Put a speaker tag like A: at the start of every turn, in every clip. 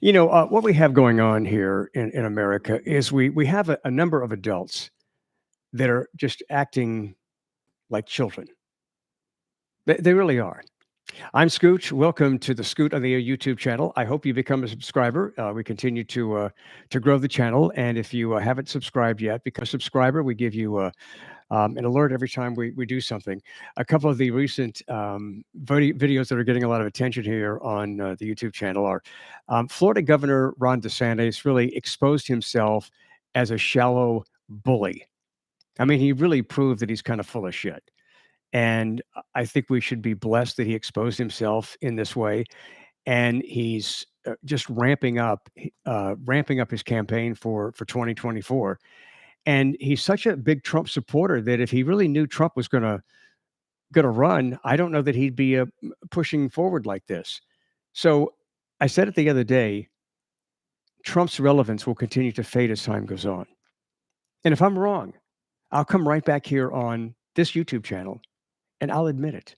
A: What we have going on here in America is we have a number of adults that are just acting like children. They really are. I'm Scooch. Welcome to the Scoot on the Air YouTube channel. I hope you become a subscriber. We continue to grow the channel, and if you haven't subscribed yet, become a subscriber. We give you an alert every time we do something. A couple of the recent videos that are getting a lot of attention here on the YouTube channel are Florida Governor Ron DeSantis really exposed himself as a shallow bully. I mean, he really proved that he's kind of full of shit. And I think we should be blessed that he exposed himself in this way. And he's just ramping up his campaign for 2024. And he's such a big Trump supporter that if he really knew Trump was gonna run, I don't know that he'd be pushing forward like this. So I said it the other day. Trump's relevance will continue to fade as time goes on. And if I'm wrong, I'll come right back here on this YouTube channel and I'll admit it.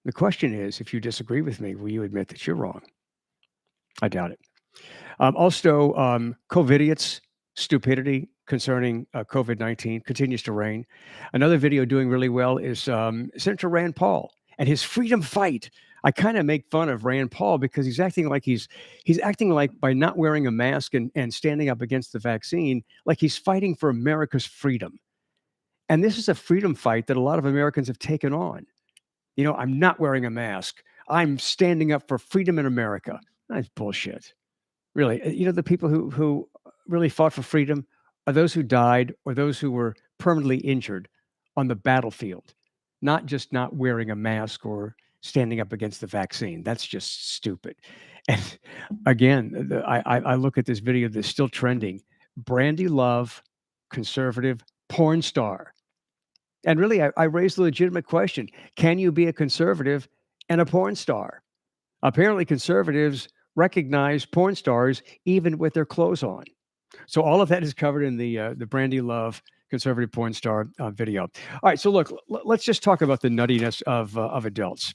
A: The question is, if you disagree with me, will you admit that you're wrong? I doubt it. Also, COVIDiots' stupidity concerning COVID-19 continues to reign. Another video doing really well is Senator Rand Paul and his freedom fight. I kind of make fun of Rand Paul because he's acting like by not wearing a mask and standing up against the vaccine, like he's fighting for America's freedom. And this is a freedom fight that a lot of Americans have taken on. I'm not wearing a mask. I'm standing up for freedom in America. That's bullshit. Really, the people who really fought for freedom are those who died or those who were permanently injured on the battlefield, not just not wearing a mask or standing up against the vaccine. That's just stupid. And again, I look at this video that's still trending. Brandy Love, conservative porn star. And really, I raised the legitimate question: can you be a conservative and a porn star? Apparently, conservatives recognize porn stars even with their clothes on. So all of that is covered in the Brandy Love conservative porn star video. All right, so look, let's just talk about the nuttiness of adults.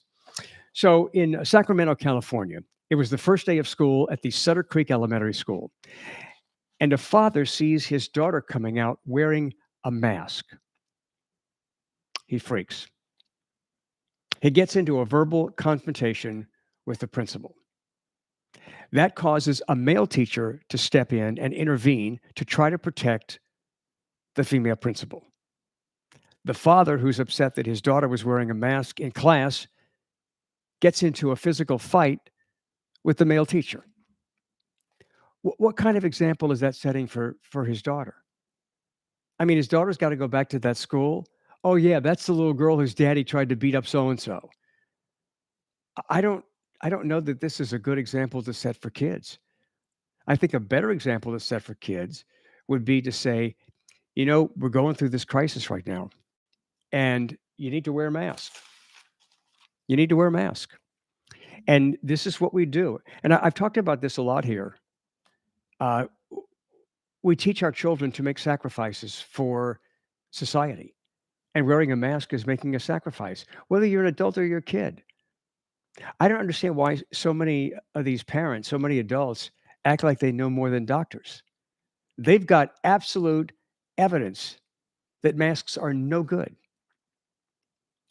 A: So in Sacramento, California, it was the first day of school at the Sutter Creek Elementary School, and a father sees his daughter coming out wearing a mask. He freaks. He gets into a verbal confrontation with the principal. That causes a male teacher to step in and intervene to try to protect the female principal. The father, who's upset that his daughter was wearing a mask in class, gets into a physical fight with the male teacher. What kind of example is that setting for his daughter? I mean, his daughter's got to go back to that school. Oh yeah, that's the little girl whose daddy tried to beat up so and so. I don't I don't know that this is a good example to set for kids. I think a better example to set for kids would be to say, we're going through this crisis right now, and you need to wear a mask. You need to wear a mask. And this is what we do. And I've talked about this a lot here. Uh, we teach our children to make sacrifices for society, and wearing a mask is making a sacrifice, whether you're an adult or you're a kid. I don't understand why so many of these parents, so many adults, act like they know more than doctors. They've got absolute evidence that masks are no good.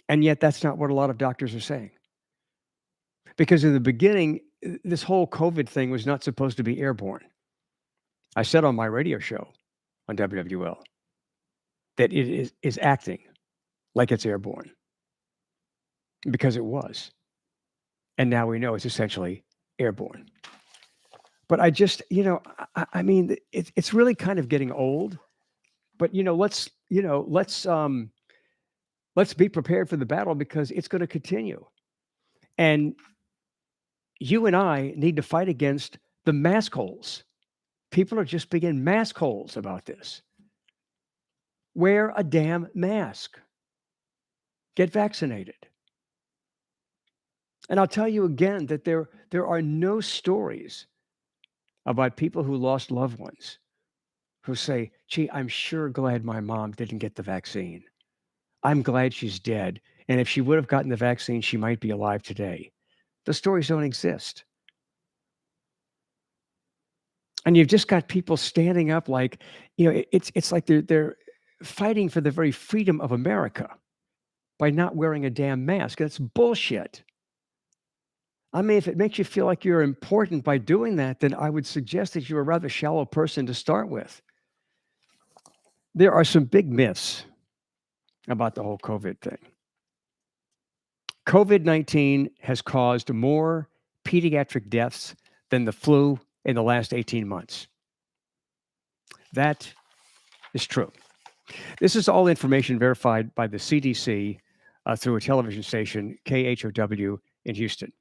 A: And yet, that's not what a lot of doctors are saying. Because in the beginning, this whole COVID thing was not supposed to be airborne. I said on my radio show on WWL that it is acting like it's airborne because it was. And now we know it's essentially airborne. But I just, I mean, it's really kind of getting old. But let's be prepared for the battle because it's going to continue. And you and I need to fight against the maskholes. People are just being maskholes about this. Wear a damn mask. Get vaccinated. And I'll tell you again that there are no stories about people who lost loved ones who say, gee, I'm sure glad my mom didn't get the vaccine. I'm glad she's dead. And if she would have gotten the vaccine, she might be alive today. The stories don't exist. And you've just got people standing up like, it's like they're fighting for the very freedom of America by not wearing a damn mask. That's bullshit. I mean, if it makes you feel like you're important by doing that, then I would suggest that you're a rather shallow person to start with. There are some big myths about the whole COVID thing. COVID-19 has caused more pediatric deaths than the flu in the last 18 months. That is true. This is all information verified by the CDC through a television station, KHOW, in Houston.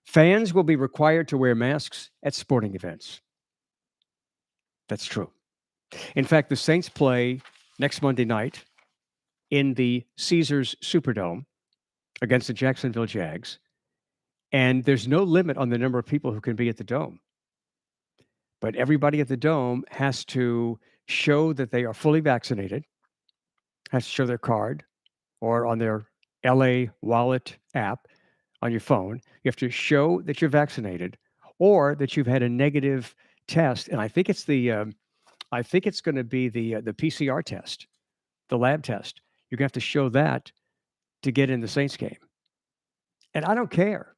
A: Fans will be required to wear masks at sporting events. That's true. In fact, the Saints play next Monday night in the Caesars Superdome against the Jacksonville Jags, and there's no limit on the number of people who can be at the Dome. But everybody at the Dome has to show that they are fully vaccinated, has to show their card or on their LA Wallet app on your phone. You have to show that you're vaccinated or that you've had a negative test. And I think it's going to be the PCR test, the lab test. You're going to have to show that to get in the Saints game. And I don't care.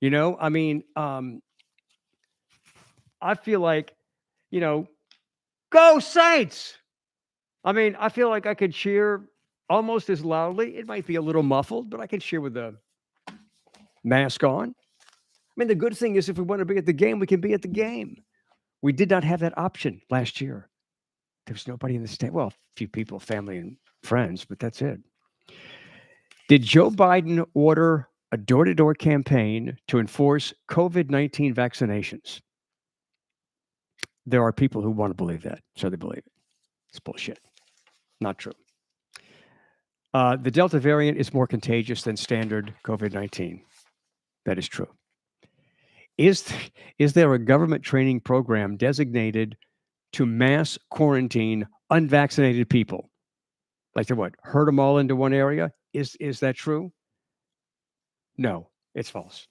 A: I mean, I feel like, go Saints. I mean, I feel like I could cheer almost as loudly. It might be a little muffled, but I can cheer with the mask on. I mean, the good thing is if we want to be at the game, we can be at the game. We did not have that option last year. There was nobody in the state. Well, a few people, family and friends, but that's it. Did Joe Biden order a door-to-door campaign to enforce COVID-19 vaccinations? There are people who want to believe that, so they believe it. It's bullshit. Not true. The Delta variant is more contagious than standard COVID-19. That is true. Is there a government training program designated to mass quarantine unvaccinated people? Like to what? Herd them all into one area? Is that true? No, it's false.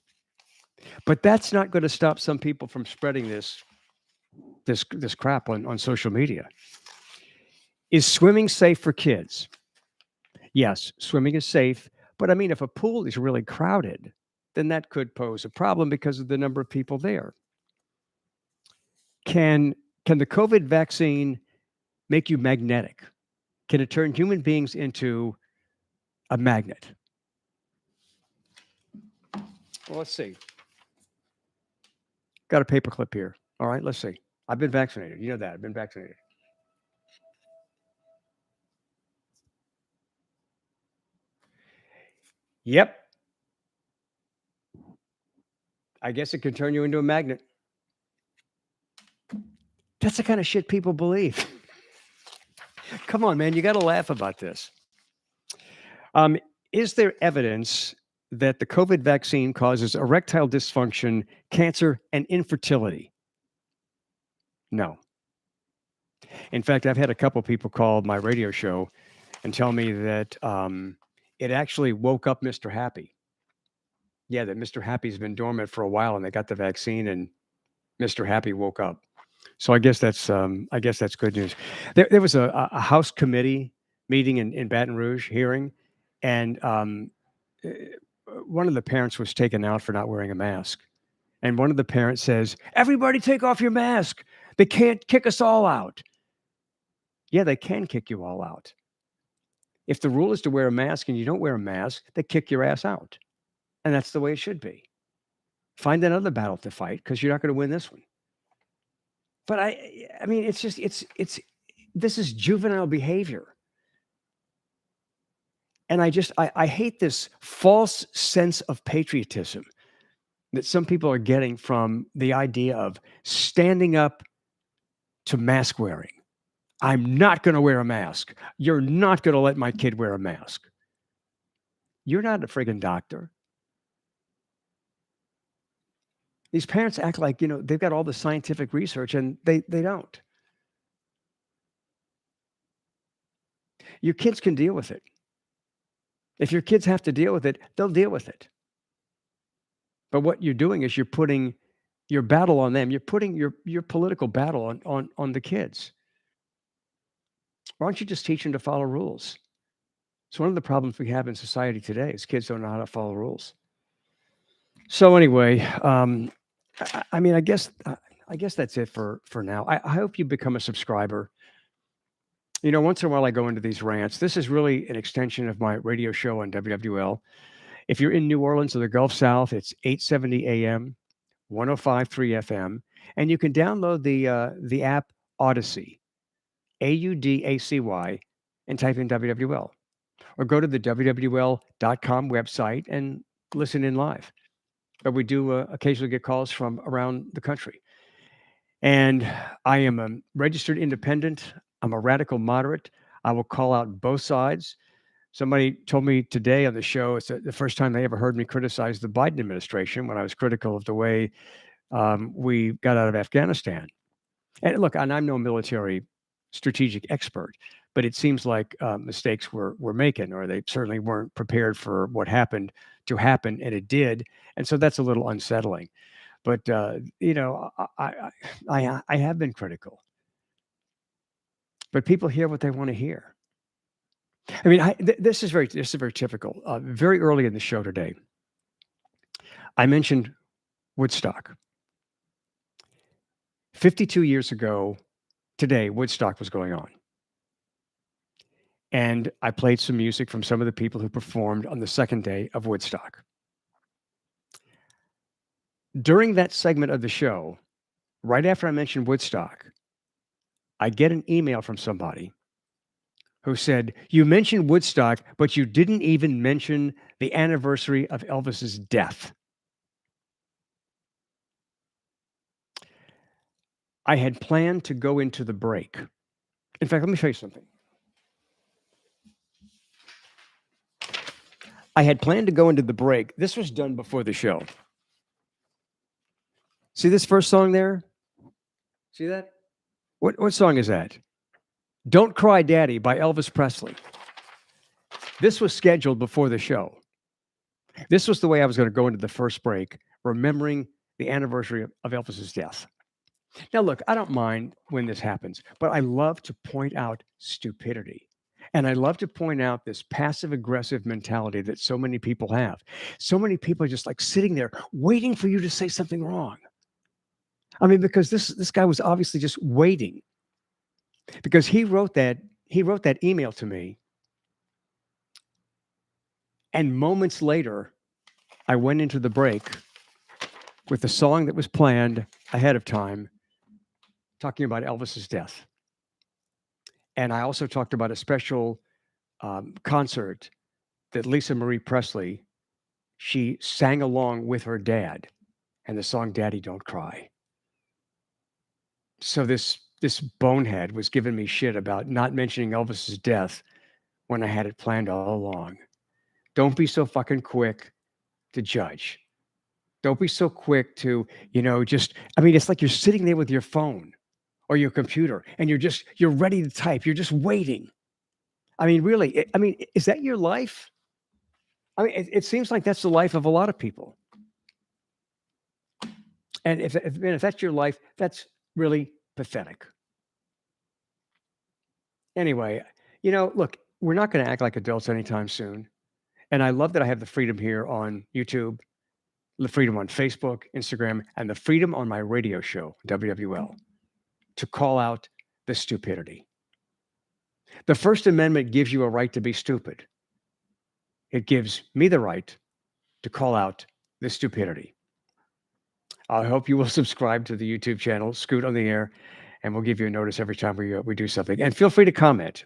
A: But that's not going to stop some people from spreading this crap on social media. Is swimming safe for kids? Yes, swimming is safe. But I mean, if a pool is really crowded, then that could pose a problem because of the number of people there. Can the COVID vaccine make you magnetic? Can it turn human beings into a magnet? Well, let's see. Got a paperclip here. All right, let's see. I've been vaccinated. You know that. I've been vaccinated. Yep. I guess it can turn you into a magnet. That's the kind of shit people believe. Come on, man. You got to laugh about this. Is there evidence that the COVID vaccine causes erectile dysfunction, cancer, and infertility? No. In fact, I've had a couple people call my radio show and tell me that it actually woke up Mr. Happy. Yeah, that Mr. Happy's been dormant for a while, and they got the vaccine, and Mr. Happy woke up. So I guess that's good news. There was a House committee meeting in Baton Rouge hearing, and one of the parents was taken out for not wearing a mask. And one of the parents says, "Everybody take off your mask. They can't kick us all out." Yeah, they can kick you all out. If the rule is to wear a mask and you don't wear a mask, they kick your ass out. And that's the way it should be. Find another battle to fight because you're not going to win this one. But I mean, it's just, this is juvenile behavior. And I hate this false sense of patriotism that some people are getting from the idea of standing up to mask wearing. I'm not going to wear a mask. You're not going to let my kid wear a mask. You're not a friggin' doctor. These parents act like, they've got all the scientific research and they don't. Your kids can deal with it. If your kids have to deal with it, they'll deal with it. But what you're doing is you're putting your battle on them. You're putting your political battle on the kids. Why don't you just teach them to follow rules? It's one of the problems we have in society today is kids don't know how to follow rules. So anyway, I mean, I guess that's it for now. I hope you become a subscriber. You know, once in a while I go into these rants. This is really an extension of my radio show on WWL. If you're in New Orleans or the Gulf South, it's 870 AM, 105.3 FM, and you can download the app Odyssey, AUDACY, and type in WWL, or go to the WWL.com website and listen in live. But we do occasionally get calls from around the country. And I am a registered independent. I'm a radical moderate. I will call out both sides. Somebody told me today on the show, it's the first time they ever heard me criticize the Biden administration when I was critical of the way we got out of Afghanistan. And look, and I'm no military strategic expert, but it seems like mistakes we're making, or they certainly weren't prepared for what happened to happen, and it did. And so that's a little unsettling. But you know, I have been critical, but people hear what they want to hear. I mean, this is very typical. Very early in the show today, I mentioned Woodstock. 52 years ago today, Woodstock was going on. And I played some music from some of the people who performed on the second day of Woodstock. During that segment of the show, right after I mentioned Woodstock, I get an email from somebody who said, "You mentioned Woodstock, but you didn't even mention the anniversary of Elvis's death." I had planned to go into the break. In fact, let me show you something. I had planned to go into the break. This was done before the show. See this first song there? See that? What song is that? "Don't Cry Daddy" by Elvis Presley. This was scheduled before the show. This was the way I was going to go into the first break, remembering the anniversary of Elvis's death. Now, look, I don't mind when this happens, but I love to point out stupidity. And I love to point out this passive aggressive mentality that so many people have. So many people are just like sitting there waiting for you to say something wrong. I mean, because this guy was obviously just waiting. Because he wrote that email to me. And moments later, I went into the break with the song that was planned ahead of time, talking about Elvis's death. And I also talked about a special concert that Lisa Marie Presley, she sang along with her dad, and the song "Daddy Don't Cry." So this bonehead was giving me shit about not mentioning Elvis's death when I had it planned all along. Don't be so fucking quick to judge. Don't be so quick to, I mean, it's like you're sitting there with your phone or your computer and you're ready to type. You're just waiting. I mean, really, is that your life? I mean, it seems like that's the life of a lot of people. And if that's your life, that's really pathetic. Anyway, look, we're not going to act like adults anytime soon. And I love that I have the freedom here on YouTube, the freedom on Facebook, Instagram, and the freedom on my radio show, WWL, to call out the stupidity. The First Amendment gives you a right to be stupid. It gives me the right to call out the stupidity. I hope you will subscribe to the YouTube channel, Scoot on the Air, and we'll give you a notice every time we do something. And feel free to comment.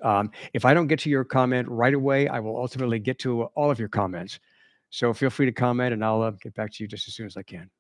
A: If I don't get to your comment right away, I will ultimately get to all of your comments. So feel free to comment, and I'll get back to you just as soon as I can.